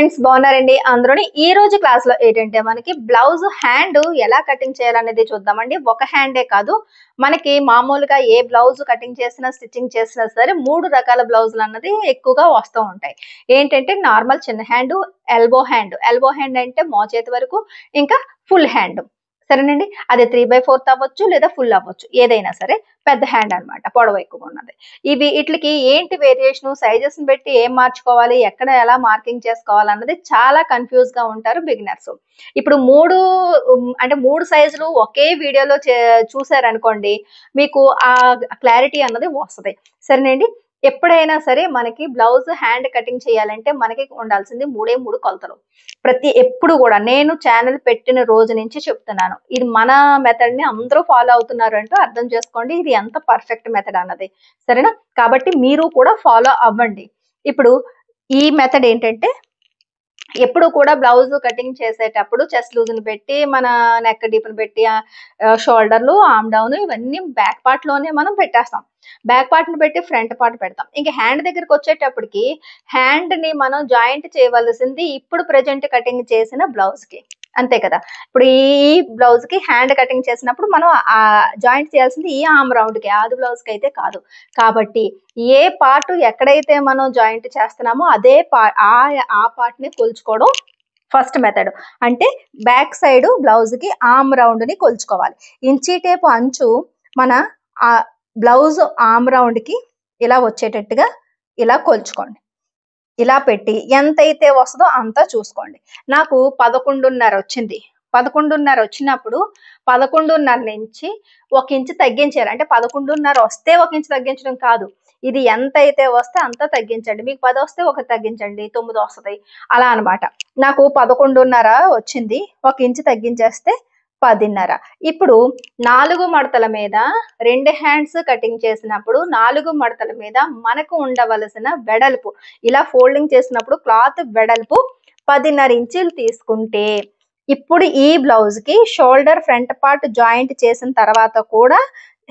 Friends బాగున్నారండి అందరూని ఈ రోజు క్లాస్ లో ఏంటంటే మనకి బ్లౌజ్ హ్యాండ్ ఎలా కటింగ్ చేయాలనేది చూద్దామండి. ఒక హ్యాండే కాదు, మనకి మామూలుగా ఏ బ్లౌజ్ కటింగ్ చేసినా స్టిచ్చింగ్ చేసినా సరే మూడు రకాల బ్లౌజులు అన్నది ఎక్కువగా వస్తూ ఉంటాయి. ఏంటంటే నార్మల్ చిన్న హ్యాండ్, ఎల్బో హ్యాండ్ అంటే మోచేతి వరకు, ఇంకా ఫుల్ హ్యాండ్. సరేనండి, అది 3/4 అవ్వచ్చు లేదా ఫుల్ అవ్వచ్చు, ఏదైనా సరే పెద్ద హ్యాండ్ అన్నమాట, పొడవు ఎక్కువ ఉన్నది. వీటికి ఏంటి వేరియేషన్, సైజెస్ ని బట్టి ఏం మార్చుకోవాలి, ఎక్కడ ఎలా మార్కింగ్ చేసుకోవాలి అన్నది చాలా కన్ఫ్యూజ్ గా ఉంటారు బిగినర్స్. ఇప్పుడు మూడు సైజులు ఒకే వీడియోలో చూసారనుకోండి, మీకు ఆ క్లారిటీ అన్నది వస్తుంది. సరేనండి, ఎప్పుడైనా సరే మనకి బ్లౌజ్ హ్యాండ్ కటింగ్ చేయాలంటే మనకి ఉండాల్సింది మూడు కొలతలు. ఎప్పుడు కూడా నేను ఛానల్ పెట్టిన రోజు నుంచి చెప్తున్నాను, ఇది మన మెథడ్ ని అందరూ ఫాలో అవుతున్నారు అంటూ అర్థం చేసుకోండి ఇది ఎంత పర్ఫెక్ట్ మెథడ్ అన్నది. సరేనా, కాబట్టి మీరు కూడా ఫాలో అవ్వండి. ఇప్పుడు ఈ మెథడ్ ఏంటంటే, ఎప్పుడు కూడా బ్లౌజ్ కటింగ్ చేసేటప్పుడు చెస్ట్ లూజ్ ని పెట్టి, మన నెక్ డీప్ ని పెట్టి, షోల్డర్లు, ఆర్మ్ డౌన్ ఇవన్నీ బ్యాక్ పార్ట్ లోనే మనం పెట్టేస్తాం. బ్యాక్ పార్ట్ ని పెట్టి ఫ్రంట్ పార్ట్ పెడతాం. ఇంకా హ్యాండ్ దగ్గరికి వచ్చేటప్పటికి హ్యాండ్ ని మనం జాయింట్ చేయవలసింది ఇప్పుడు ప్రెజెంట్ కటింగ్ చేసిన బ్లౌజ్ కి, అంతే కదా. ఇప్పుడు ఈ బ్లౌజ్ కి హ్యాండ్ కటింగ్ చేసినప్పుడు మనం ఆ జాయింట్ చేయాల్సింది ఈ ఆర్మ్ రౌండ్ కి, ఆది బ్లౌజ్ కి అయితే కాదు. కాబట్టి ఏ పార్ట్ ఎక్కడైతే మనం జాయింట్ చేస్తున్నామో అదే ఆ పార్ట్ ని కొలుచుకోవడం ఫస్ట్ మెథడ్. అంటే బ్యాక్ సైడ్ బ్లౌజ్ కి ఆర్మ్ రౌండ్ ని కొలుచుకోవాలి. ఇంచీ టేపు అంచు మన ఆ బ్లౌజ్ ఆర్మ్ రౌండ్ కి ఇలా వచ్చేటట్టుగా ఇలా కొలుచుకోండి. ఇలా పెట్టి ఎంతైతే వస్తుందో అంతా చూసుకోండి. నాకు 11.5 వచ్చింది. 11.5 వచ్చినప్పుడు 11.5 నుంచి 1 ఇంచు తగ్గించారు. అంటే 11.5 వస్తే 1 ఇంచు తగ్గించడం కాదు, ఇది ఎంతైతే వస్తే అంతా తగ్గించండి. మీకు 10 వస్తే 1 తగ్గించండి, 9 వస్తుంది, అలా అనమాట. నాకు 11.5 వచ్చింది, 1 ఇంచు తగ్గించేస్తే 10.5. ఇప్పుడు 4 మడతల మీద 2 హ్యాండ్స్ కటింగ్ చేసినప్పుడు 4 మడతల మీద మనకు ఉండవలసిన వెడల్పు, ఇలా ఫోల్డింగ్ చేసినప్పుడు క్లాత్ వెడల్పు 10.5 ఇంచీలు తీసుకుంటే, ఇప్పుడు ఈ బ్లౌజ్ కి షోల్డర్ ఫ్రంట్ పార్ట్ జాయింట్ చేసిన తర్వాత కూడా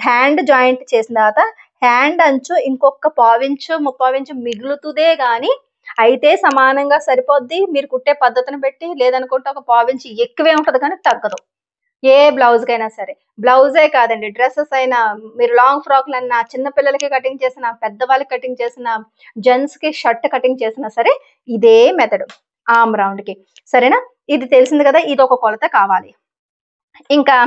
హ్యాండ్ జాయింట్ చేసిన తర్వాత హ్యాండ్ అంచు ఇంకొక 1/4 ఇంచు 3/4 ఇంచు మిగులుతుందే గాని అయితే సమానంగా సరిపోద్ది. మీరు కుట్టే పద్ధతిని బట్టి, లేదనుకుంటే ఒక 1/4 ఇంచు ఎక్కువే ఉంటది కానీ తగ్గదు. ఏ బ్లౌజ్ కైనా సరే, బ్లౌజే కాదండి, డ్రెస్సెస్ అయినా, మీరు లాంగ్ ఫ్రాక్లు అన్నా, చిన్న పిల్లలకి కటింగ్ చేసిన, పెద్దవాళ్ళకి కటింగ్ చేసిన, జెంట్స్ కి షర్ట్ కటింగ్ చేసినా సరే ఇదే మెథడ్ ఆర్మ్ రౌండ్ కి. సరేనా, ఇది తెలిసింది కదా, ఇది ఒక కొలత కావాలి. ఇంకా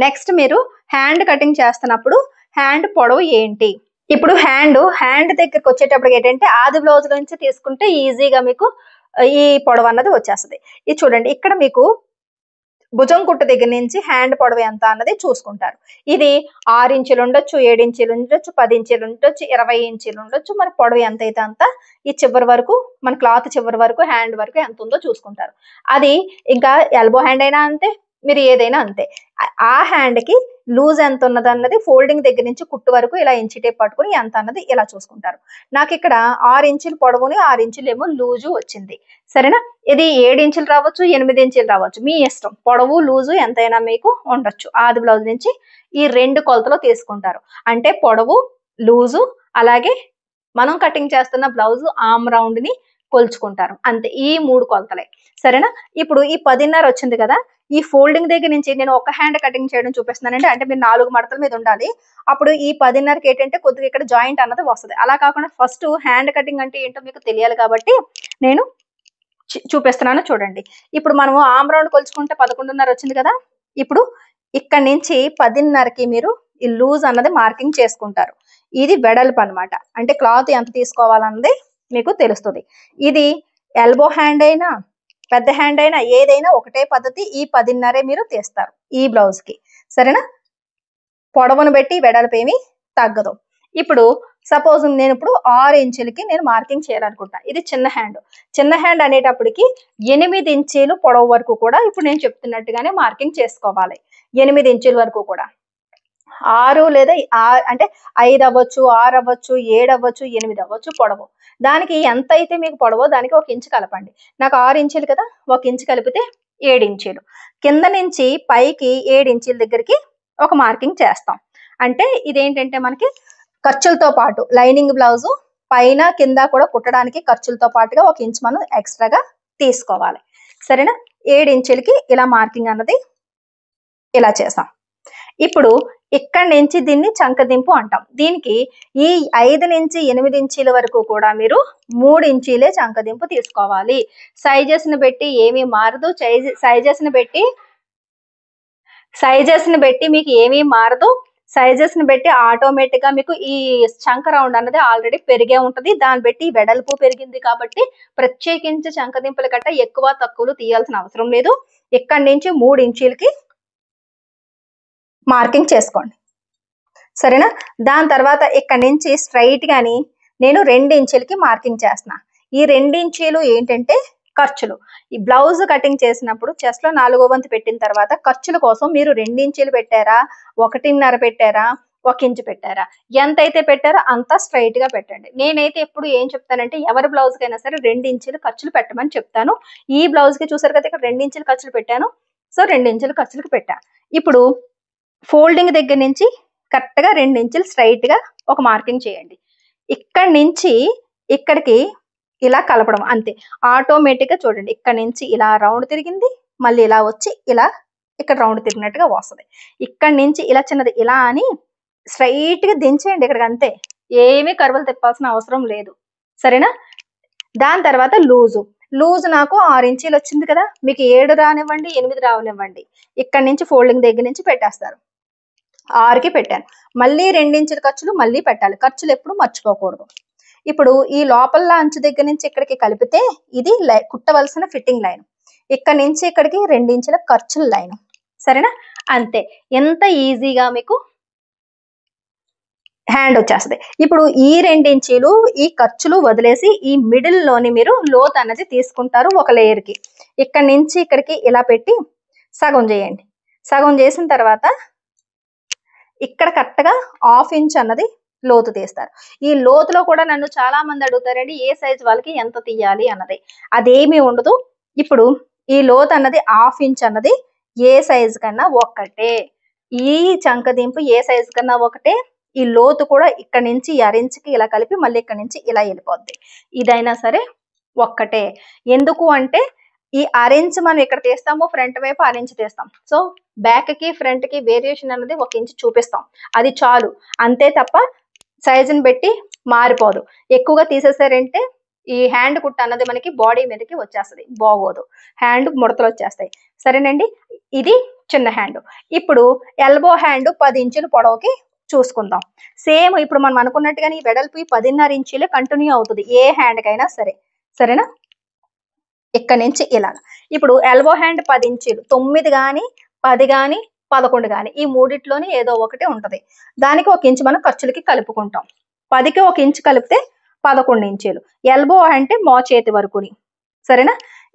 నెక్స్ట్ మీరు హ్యాండ్ కటింగ్ చేస్తున్నప్పుడు హ్యాండ్ పొడవు ఏంటి, ఇప్పుడు హ్యాండ్ దగ్గరికి వచ్చేటప్పటికి ఏంటంటే ఆది బ్లౌజ్ నుంచి తీసుకుంటే ఈజీగా మీకు ఈ పొడవు అన్నది వచ్చేస్తుంది. ఇది చూడండి, ఇక్కడ మీకు భుజం కుట్టు దగ్గర నుంచి హ్యాండ్ పొడవు ఎంత అన్నది చూసుకుంటారు. ఇది 6 ఇంచులు ఉండొచ్చు, 7 ఇంచులు ఉండొచ్చు, 10 ఇంచులు ఉండొచ్చు, 20 ఇంచులు ఉండొచ్చు. మన పొడవు ఎంత అయితే అంత ఈ చివరి వరకు, మన క్లాత్ చివరి వరకు హ్యాండ్ వరకు ఎంత ఉందో చూసుకుంటారు. అది ఇంకా ఎల్బో హ్యాండ్ అయినా అంతే, మీరు ఏదైనా అంతే. ఆ హ్యాండ్ కి లూజ్ ఎంత ఉన్నది అన్నది ఫోల్డింగ్ దగ్గర నుంచి కుట్టు వరకు ఇలా ఇంచి టేప్ పట్టుకుని ఎంత అన్నది ఇలా చూసుకుంటారు. నాకు ఇక్కడ 6 ఇంచులు పొడవుని 6 ఇంచులు ఏమో లూజు వచ్చింది. సరేనా, ఇది 7 ఇంచులు రావచ్చు, 8 ఇంచులు రావచ్చు, మీ ఇష్టం. పొడవు లూజు ఎంతైనా మీకు ఉండొచ్చు. ఆది బ్లౌజ్ నుంచి ఈ 2 కొలతలు తీసుకుంటారు. అంటే పొడవు, లూజు, అలాగే మనం కటింగ్ చేస్తున్న బ్లౌజ్ ఆర్మ్ రౌండ్ ని కొలుచుకుంటారు, అంతే. ఈ 3 కొలతలే. సరేనా, ఇప్పుడు ఈ 10.5 వచ్చింది కదా, ఈ ఫోల్డింగ్ దగ్గర నుంచి నేను ఒక హ్యాండ్ కటింగ్ చేయడం చూపిస్తున్నానండి. అంటే మీరు 4 మడతల మీద ఉండాలి. అప్పుడు ఈ 10.5కి ఏంటంటే కొద్దిగా ఇక్కడ జాయింట్ అన్నది వస్తుంది. అలా కాకుండా ఫస్ట్ హ్యాండ్ కటింగ్ అంటే ఏంటో మీకు తెలియాలి కాబట్టి నేను చూపిస్తున్నాను, చూడండి. ఇప్పుడు మనము ఆర్మ్ రౌండ్ కొలుచుకుంటే 11.5 వచ్చింది కదా, ఇప్పుడు ఇక్కడ నుంచి 10.5కి మీరు ఈ లూజ్ అన్నది మార్కింగ్ చేసుకుంటారు. ఇది వెడల్పు అనమాట, అంటే క్లాత్ ఎంత తీసుకోవాలన్నది మీకు తెలుస్తుంది. ఇది ఎల్బో హ్యాండ్ అయినా పెద్ద హ్యాండ్ అయినా ఏదైనా ఒకటే పద్ధతి. ఈ 10.5 మీరు తీస్తారు ఈ బ్లౌజ్ కి. సరేనా, పొడవును బట్టి వెడల్పు ఏమి తగ్గదు. ఇప్పుడు సపోజ్ నేను ఇప్పుడు 6 ఇంచులకి నేను మార్కింగ్ చేయాలనుకుంటా. ఇది చిన్న హ్యాండ్ అనేటప్పటికి 8 ఇంచీలు పొడవు వరకు కూడా ఇప్పుడు నేను చెప్తున్నట్టుగానే మార్కింగ్ చేసుకోవాలి. 8 ఇంచుల వరకు కూడా, 6 లేదా అంటే 5 అవ్వచ్చు, 6 అవ్వచ్చు, 7 అవ్వచ్చు, 8 అవ్వచ్చు పొడవు. దానికి ఎంత అయితే మీకు పొడవో దానికి 1 ఇంచు కలపండి. నాకు 6 ఇంచులు కదా, 1 ఇంచు కలిపితే 7 ఇంచులు. కింద నుంచి పైకి 7 ఇంచుల దగ్గరికి ఒక మార్కింగ్ చేస్తాం. అంటే ఇదేంటంటే మనకి ఖర్చులతో పాటు లైనింగ్ బ్లౌజు పైన కింద కూడా కుట్టడానికి ఖర్చులతో పాటుగా 1 ఇంచు మనం ఎక్స్ట్రాగా తీసుకోవాలి. సరేనా? 7 ఇంచులకి ఇలా మార్కింగ్ అన్నది ఇలా చేసాం. ఇప్పుడు ఇక్కడ నుంచి దీన్ని చంకదింపు అంటాం. దీనికి ఈ 5 నుంచి 8 ఇంచీల వరకు కూడా మీరు 3 ఇంచీలే చంకదింపు తీసుకోవాలి. సైజెస్ని బట్టి ఏమీ మారదు. సైజెస్ని బట్టి మీకు ఏమీ మారదు. సైజెస్ని బట్టి ఆటోమేటిక్గా మీకు ఈ చంక రౌండ్ అన్నది ఆల్రెడీ పెరిగే ఉంటుంది. దాన్ని బట్టి వెడల్పు పెరిగింది కాబట్టి ప్రత్యేకించి చంకదింపుల గట్ట ఎక్కువ తక్కువలు తీయాల్సిన అవసరం లేదు. ఇక్కడి నుంచి 3 ఇంచీలకి మార్కింగ్ చేసుకోండి. సరేనా? దాని తర్వాత ఇక్కడి నుంచి స్ట్రైట్ గాని నేను 2 ఇంచులకి మార్కింగ్ చేస్తున్నా. ఈ 2 ఇంచీలు ఏంటంటే ఖర్చులు. ఈ బ్లౌజ్ కటింగ్ చేసినప్పుడు చెస్ట్ లో 4వ వంతు పెట్టిన తర్వాత ఖర్చుల కోసం మీరు 2 ఇంచులు పెట్టారా, 1.5 పెట్టారా, 1 ఇంచు పెట్టారా, ఎంతైతే పెట్టారో అంతా స్ట్రైట్ గా పెట్టండి. నేనైతే ఎప్పుడు ఏం చెప్తానంటే ఎవరి బ్లౌజ్ కైనా సరే 2 ఇంచులు ఖర్చులు పెట్టమని చెప్తాను. ఈ బ్లౌజ్ కి చూసారు కదా ఇక్కడ 2 ఇంచులు ఖర్చులు పెట్టాను. సో 2 ఇంచులు ఖర్చులకు పెట్టా. ఇప్పుడు ఫోల్డింగ్ దగ్గర నుంచి కరెక్ట్ గా 2 ఇంచులు స్ట్రైట్ గా ఒక మార్కింగ్ చేయండి. ఇక్కడి నుంచి ఇక్కడికి ఇలా కలపడం అంతే. ఆటోమేటిక్ గా చూడండి ఇక్కడ నుంచి ఇలా రౌండ్ తిరిగింది, మళ్ళీ ఇలా వచ్చి ఇలా ఇక్కడ రౌండ్ తిరిగినట్టుగా వస్తుంది. ఇక్కడి నుంచి ఇలా చిన్నది ఇలా అని స్ట్రైట్ గా దించేయండి ఇక్కడికి అంతే. ఏమీ కర్వలు తిప్పాల్సిన అవసరం లేదు. సరేనా? దాని తర్వాత లూజు నాకు 6 ఇంచీలు వచ్చింది కదా, మీకు 7 రానివ్వండి 8 రానివ్వండి. ఇక్కడి నుంచి ఫోల్డింగ్ దగ్గర నుంచి పెట్టేస్తారు. 6కి పెట్టాను. మళ్ళీ 2 ఇంచుల ఖర్చులు మళ్ళీ పెట్టాలి. ఖర్చులు ఎప్పుడు మర్చిపోకూడదు. ఇప్పుడు ఈ లోపల అంచు దగ్గర నుంచి ఇక్కడికి కలిపితే ఇది కుట్టవలసిన ఫిట్టింగ్ లైన్. ఇక్కడ నుంచి ఇక్కడికి 2 ఇంచుల ఖర్చుల లైన్. సరేనా? అంతే. ఎంత ఈజీగా మీకు హ్యాండ్ వచ్చేస్తుంది. ఇప్పుడు ఈ 2 ఇంచీలు ఈ ఖర్చులు వదిలేసి ఈ మిడిల్ లోని మీరు లోత్ అన్నది తీసుకుంటారు ఒక లేయర్ కి. ఇక్కడ నుంచి ఇక్కడికి ఇలా పెట్టి సగం చేయండి. సగం చేసిన తర్వాత ఇక్కడ కరెక్ట్ గా 1/2 ఇంచ్ అన్నది లోతు తీస్తారు. ఈ లోతులో కూడా నన్ను చాలా మంది అడుగుతారండి ఏ సైజ్ వాళ్ళకి ఎంత తీయాలి అన్నది. అదేమీ ఉండదు. ఇప్పుడు ఈ లోతు అన్నది 1/2 ఇంచ్ అన్నది ఏ సైజు కన్నా ఒక్కటే. ఈ చంకదింపు ఏ సైజు కన్నా ఒకటే. ఈ లోతు కూడా ఇక్కడ నుంచి 1/2 ఇంచుకి ఇలా కలిపి మళ్ళీ ఇక్కడ నుంచి ఇలా వెళ్ళిపోద్ది. ఇదైనా సరే ఒక్కటే. ఎందుకు అంటే ఈ 1/2 ఇంచ్ మనం ఇక్కడ తీస్తాము, ఫ్రంట్ వైపు 1/2 ఇంచ్ తీస్తాం. సో బ్యాక్ కి ఫ్రంట్ కి వేరియేషన్ అనేది 1 ఇంచ్ చూపిస్తాం. అది చాలు. అంతే తప్ప సైజుని బట్టి మారిపోదు. ఎక్కువగా తీసేసారంటే ఈ హ్యాండ్ కుట్ట అన్నది మనకి బాడీ మీదకి వచ్చేస్తుంది, బాగోదు. హ్యాండ్ ముడతలు వచ్చేస్తాయి. సరేనండి? ఇది చిన్న హ్యాండ్. ఇప్పుడు ఎల్బో హ్యాండ్ 10 ఇంచుల పొడవుకి చూసుకుందాం. సేమ్ ఇప్పుడు మనం అనుకున్నట్టుగానే ఈ వెడల్పు 10.5 ఇంచులే కంటిన్యూ అవుతుంది ఏ హ్యాండ్ కైనా సరే. సరేనా? ఇక్కడ నుంచి ఇలా. ఇప్పుడు ఎల్బో హ్యాండ్ 10 ఇంచులు, 9 కానీ 10 కానీ 11 కానీ ఈ మూడిట్లోని ఏదో ఒకటి ఉంటది. దానికి 1 ఇంచు మనం ఖర్చులకి కలుపుకుంటాం. 10కి 1 ఇంచు కలిపితే 11 ఇంచులు. ఎల్బో అంటే మోచేతి వరకుని. సరేనా?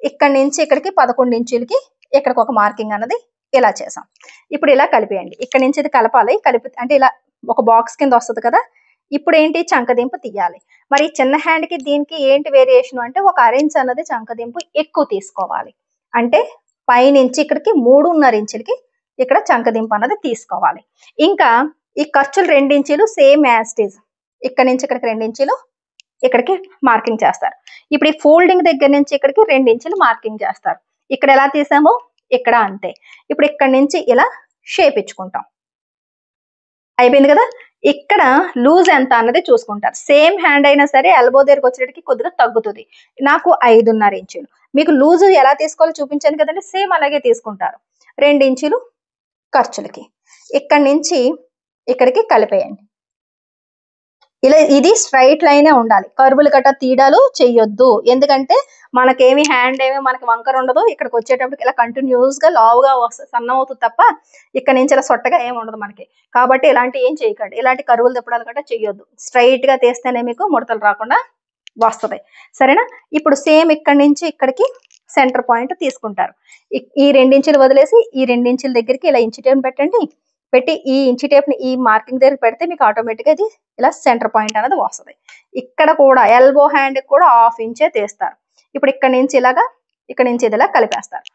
ఇక్కడ నుంచి ఇక్కడికి 11 ఇంచులకి ఇక్కడికి ఒక మార్కింగ్ అన్నది ఇలా చేసాం. ఇప్పుడు ఇలా కలిపేయండి. ఇక్కడ నుంచి ఇది కలపాలి. కలిపి అంటే ఇలా ఒక బాక్స్ కింద వస్తుంది కదా. ఇప్పుడు ఏంటి చంకదింపు తీయాలి. మరి చిన్న హ్యాండ్కి దీనికి ఏంటి వేరియేషన్ అంటే 1/2 ఇంచ్ అన్నది చంకదింపు ఎక్కువ తీసుకోవాలి. అంటే పైనుంచి ఇక్కడికి 3.5 ఇంచులకి ఇక్కడ చంకదింపు అన్నది తీసుకోవాలి. ఇంకా ఈ ఖర్చులు 2 ఇంచులు సేమ్ యాస్టీజ్. ఇక్కడ నుంచి ఇక్కడికి 2 ఇంచులు ఇక్కడికి మార్కింగ్ చేస్తారు. ఇప్పుడు ఈ ఫోల్డింగ్ దగ్గర నుంచి ఇక్కడికి 2 ఇంచులు మార్కింగ్ చేస్తారు. ఇక్కడ ఎలా తీసామో ఇక్కడ అంతే. ఇప్పుడు ఇక్కడ నుంచి ఇలా షేప్ ఇచ్చుకుంటాం. అయిపోయింది కదా. ఇక్కడ లూజ్ ఎంత అన్నది చూసుకుంటారు. సేమ్ హ్యాండ్ అయినా సరే ఎల్బో దగ్గరికి వచ్చేటికి కొద్దిగా తగ్గుతుంది. నాకు 5.5 ఇంచులు. మీకు లూజ్ ఎలా తీసుకోవాలో చూపించాను కదండి, సేమ్ అలాగే తీసుకుంటారు. 2 ఇంచులు ఖర్చులకి. ఇక్కడ నుంచి ఇక్కడికి కలిపేయండి. ఇలా ఇది స్ట్రైట్ లైనే ఉండాలి. కర్వులు గట్ట తీయడాలు చెయ్యొద్దు. ఎందుకంటే మనకేమి హ్యాండ్ ఏమి మనకి వంకర ఉండదు. ఇక్కడికి వచ్చేటప్పటికి ఇలా కంటిన్యూస్ గా లావుగా సన్నం అవుతుంది తప్ప ఇక్కడ నుంచి ఇలా సొట్టగా ఏమి ఉండదు మనకి. కాబట్టి ఇలాంటి ఏం చేయకండి. ఇలాంటి కరువులు తిప్పడాలు గట్ట చెయ్యొద్దు. స్ట్రైట్ గా తీస్తేనే మీకు ముడతలు రాకుండా వస్తుంది. సరేనా? ఇప్పుడు సేమ్ ఇక్కడ నుంచి ఇక్కడికి సెంటర్ పాయింట్ తీసుకుంటారు. ఈ 2 ఇంచులు వదిలేసి ఈ 2 ఇంచుల దగ్గరికి ఇలా ఇంచు టేప్ పెట్టండి. పెట్టి ఈ ఇంచు టేప్ ని ఈ మార్కింగ్ దగ్గర పెడితే మీకు ఆటోమేటిక్ గా ఇది ఇలా సెంటర్ పాయింట్ అనేది వస్తుంది. ఇక్కడ కూడా ఎల్బో హ్యాండ్ కూడా 1/2 ఇంచే తీస్తారు. ఇప్పుడు ఇక్కడ నుంచి ఇలాగా ఇక్కడ నుంచి ఇదిలా కలిపేస్తారు.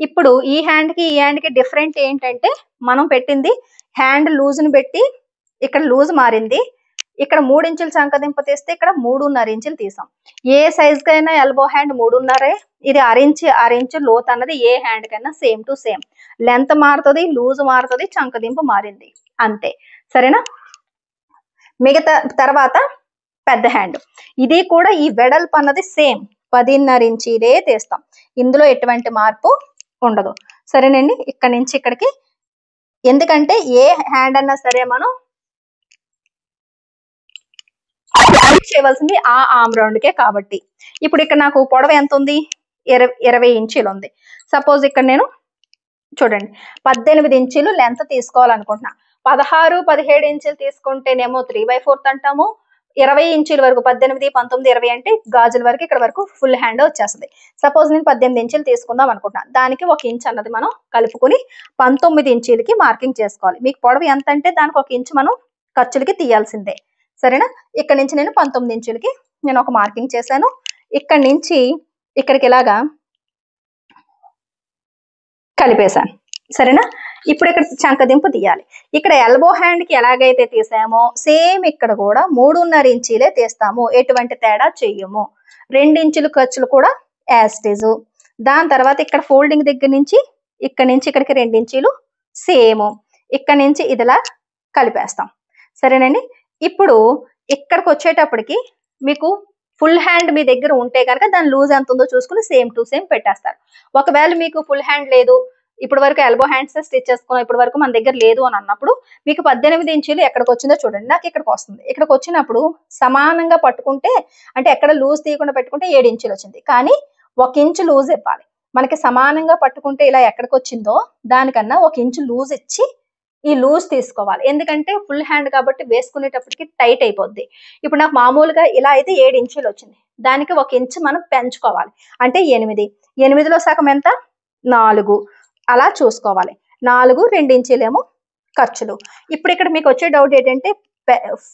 ఇప్పుడు ఈ హ్యాండ్ కి ఈ హ్యాండ్ కి డిఫరెంట్ ఏంటంటే మనం పెట్టింది హ్యాండ్ లూజ్ ని పెట్టి ఇక్కడ లూజ్ మారింది. ఇక్కడ 3 ఇంచులు చంకదింపు తీస్తే ఇక్కడ 3.5 ఇంచులు తీసాం. ఏ సైజ్కైనా ఎల్బో హ్యాండ్ 3.5. ఇది అరించు లోత్ అన్నది ఏ హ్యాండ్ కైనా సేమ్ టు సేమ్. లెంత్ మారుతుంది, లూజ్ మారుతుంది, చంకదింపు మారింది అంతే. సరేనా? మిగతా తర్వాత పెద్ద హ్యాండ్, ఇది కూడా ఈ వెడల్పు అన్నది సేమ్ 10.5 ఇంచీలే తీస్తాం. ఇందులో ఎటువంటి మార్పు ఉండదు. సరేనండి? ఇక్కడ నుంచి ఇక్కడికి, ఎందుకంటే ఏ హ్యాండ్ అన్నా సరే మనం చేయవలసింది ఆ ఆర్మ్ రౌండ్కే కాబట్టి. ఇప్పుడు ఇక్కడ నాకు పొడవు ఎంత ఉంది? 20 ఇంచీలు ఉంది. సపోజ్ ఇక్కడ నేను చూడండి 18 ఇంచీలు లెంత్ తీసుకోవాలనుకుంటున్నా. 16, 17 ఇంచులు తీసుకుంటేనేమో 3/4 అంటాము. 20 ఇంచుల వరకు 18, 19, 20 అంటే గాజుల వరకు ఇక్కడ వరకు ఫుల్ హ్యాండ్ వచ్చేస్తుంది. సపోజ్ నేను 18 ఇంచులు తీసుకుందాం అనుకుంటున్నా. దానికి 1 ఇంచ్ అన్నది మనం కలుపుకుని 19 ఇంచీలకి మార్కింగ్ చేసుకోవాలి. మీకు పొడవు ఎంత అంటే దానికి 1 ఇంచ్ మనం ఖర్చులకి తీయాల్సిందే. సరేనా? ఇక్కడ నుంచి నేను 19 ఇంచులకి నేను ఒక మార్కింగ్ చేశాను. ఇక్కడ నుంచి ఇక్కడికి ఇలాగా కలిపేశాను. సరేనా? ఇప్పుడు ఇక్కడ చంకదింపు తీయాలి. ఇక్కడ ఎల్బో హ్యాండ్ కి ఎలాగైతే తీసామో సేమ్ ఇక్కడ కూడా 3.5 ఇంచీలే తీస్తాము. ఎటువంటి తేడా చెయ్యము. 2 ఇంచులు ఖర్చులు కూడా యాస్టేజ్. దాని తర్వాత ఇక్కడ ఫోల్డింగ్ దగ్గర నుంచి ఇక్కడికి 2 ఇంచీలు సేమ్. ఇక్కడ నుంచి ఇదిలా కలిపేస్తాం. సరేనండి? ఇప్పుడు ఇక్కడికి వచ్చేటప్పటికి మీకు ఫుల్ హ్యాండ్ మీ దగ్గర ఉంటే కనుక దాని లూజ్ ఎంత ఉందో చూసుకుని సేమ్ టు సేమ్ పెట్టేస్తారు. ఒకవేళ మీకు ఫుల్ హ్యాండ్ లేదు, ఇప్పటి వరకు ఎల్బో హ్యాండ్స్ స్టిచ్ చేసుకున్నాం, ఇప్పటి వరకు మన దగ్గర లేదు అని అన్నప్పుడు మీకు 18 ఇంచులు ఎక్కడికి వచ్చిందో చూడండి. నాకు ఇక్కడికి వస్తుంది. ఇక్కడికి వచ్చినప్పుడు సమానంగా పట్టుకుంటే, అంటే ఎక్కడ లూజ్ తీయకుండా పెట్టుకుంటే 7 ఇంచులు వచ్చింది. కానీ 1 ఇంచు లూజ్ ఇవ్వాలి. మనకి సమానంగా పట్టుకుంటే ఇలా ఎక్కడికి వచ్చిందో దానికన్నా 1 ఇంచు లూజ్ ఇచ్చి ఈ లూజ్ తీసుకోవాలి. ఎందుకంటే ఫుల్ హ్యాండ్ కాబట్టి వేసుకునేటప్పటికి టైట్ అయిపోద్ది. ఇప్పుడు నాకు మామూలుగా ఇలా అయితే 7 ఇంచులు వచ్చింది. దానికి 1 ఇంచు మనం పెంచుకోవాలి. అంటే 8. 8లో సగం ఎంత? 4. అలా చూసుకోవాలి. 4, 2 ఇంచీలేమో ఖర్చులు. ఇప్పుడు ఇక్కడ మీకు వచ్చే డౌట్ ఏంటంటే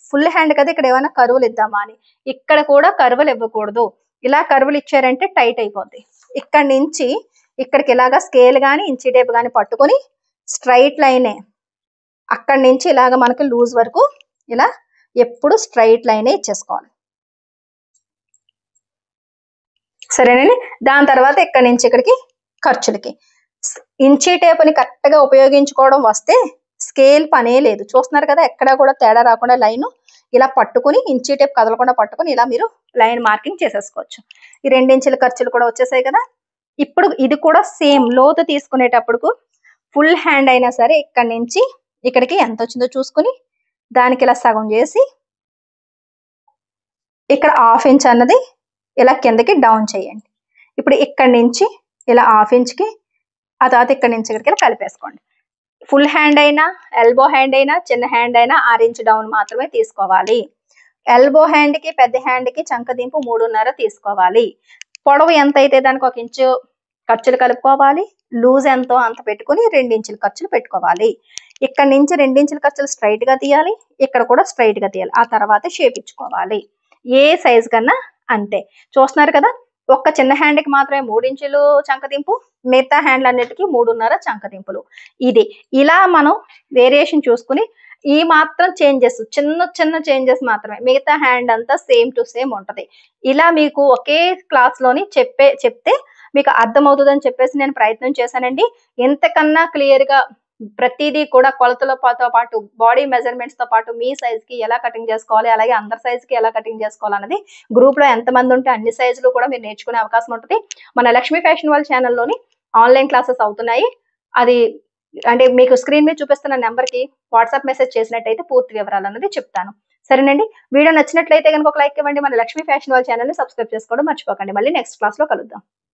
ఫుల్ హ్యాండ్ కదా, ఇక్కడ ఏమైనా కరువులు ఇద్దామా అని. ఇక్కడ కూడా కరువులు ఇవ్వకూడదు. ఇలా కరువులు ఇచ్చారంటే టైట్ అయిపోద్ది. ఇక్కడ నుంచి ఇక్కడికి ఇలాగా స్కేల్ కానీ ఇంచీ టేప్ కానీ పట్టుకొని స్ట్రైట్ లైనే అక్కడి నుంచి ఇలాగ మనకి లూజ్ వరకు ఇలా ఎప్పుడు స్ట్రైట్ లైనే ఇచ్చేసుకోవాలి. సరేనండి? దాని తర్వాత ఇక్కడి నుంచి ఇక్కడికి ఖర్చులకి ఇంచీ టేప్ని కరెక్ట్గా ఉపయోగించుకోవడం వస్తే స్కేల్ పనే లేదు. చూస్తున్నారు కదా, ఎక్కడా కూడా తేడా రాకుండా లైన్ ఇలా పట్టుకుని ఇంచీ టేప్ కదలకుండా పట్టుకుని ఇలా మీరు లైన్ మార్కింగ్ చేసేసుకోవచ్చు. ఈ 2 ఇంచుల ఖర్చులు కూడా వచ్చేసాయి కదా. ఇప్పుడు ఇది కూడా సేమ్ లోతు తీసుకునేటప్పుడు ఫుల్ హ్యాండ్ అయినా సరే ఇక్కడి నుంచి ఇక్కడికి ఎంత వచ్చిందో చూసుకుని దానికి ఇలా సగం చేసి ఇక్కడ 1/2 ఇంచ్ అన్నది ఇలా కిందకి డౌన్ చేయండి. ఇప్పుడు ఇక్కడి నుంచి ఇలా 1/2 ఇంచ్కి ఆ తర్వాత ఇక్కడి నుంచి ఇక్కడికి కలిపేసుకోండి. ఫుల్ హ్యాండ్ అయినా ఎల్బో హ్యాండ్ అయినా చిన్న హ్యాండ్ అయినా 6 ఇంచ్ డౌన్ మాత్రమే తీసుకోవాలి. ఎల్బో హ్యాండ్కి పెద్ద హ్యాండ్కి చంకదింపు 3.5 తీసుకోవాలి. పొడవు ఎంత అయితే దానికి 1 ఇంచు ఖర్చులు కలుపుకోవాలి. లూజ్ ఎంతో అంత పెట్టుకుని 2 ఇంచుల ఖర్చులు పెట్టుకోవాలి. ఇక్కడ నుంచి 2 ఇంచుల ఖర్చులు స్ట్రైట్ గా తీయాలి. ఇక్కడ కూడా స్ట్రైట్ గా తీయాలి. ఆ తర్వాత షేప్ ఇచ్చుకోవాలి. ఏ సైజ్ కన్నా అంతే. చూస్తున్నారు కదా, ఒక్క చిన్న హ్యాండ్ కి మాత్రమే 3 ఇంచులు చంకదింపు, మిగతా హ్యాండ్లు అన్నిటికీ 3.5 చంకదింపులు. ఇది ఇలా మనం వేరియేషన్ చూసుకుని ఈ మాత్రం చేంజెస్, చిన్న చిన్న చేంజెస్ మాత్రమే, మిగతా హ్యాండ్ అంతా సేమ్ టు సేమ్ ఉంటది. ఇలా మీకు ఒకే క్లాస్ లోని చెప్తే మీకు అర్థమవుతుందని చెప్పేసి నేను ప్రయత్నం చేశానండి. ఎంతకన్నా క్లియర్ గా ప్రతిదీ కూడా కొలతలతో పాటు బాడీ మెజర్మెంట్స్ తో పాటు మీ సైజ్ కి ఎలా కటింగ్ చేసుకోవాలి, అలాగే అందరి సైజ్ కి ఎలా కటింగ్ చేసుకోవాలి అన్నది గ్రూప్ లో ఎంతమంది ఉంటే అన్ని సైజులు కూడా మీరు నేర్చుకునే అవకాశం ఉంటుంది. మన లక్ష్మీ ఫ్యాషన్ వాళ్ళ ఛానల్లోని ఆన్లైన్ క్లాసెస్ అవుతున్నాయి. అది అంటే మీకు స్క్రీన్ మీద చూపిస్తున్న నెంబర్ కి వాట్సాప్ మెసేజ్ చేసినట్టయితే పూర్తి వివరాలు అన్నది చెప్తాను. సరేనండి? వీడియో నచ్చినట్లయితే కనుక ఒక లైక్ ఇవ్వండి. మన లక్ష్మీ ఫ్యాషన్ వాళ్ళ ఛానల్ ని సబ్స్క్రైబ్ చేసుకోవడం మర్చిపోకండి. మళ్ళీ నెక్స్ట్ క్లాస్ లో కలుద్దాం.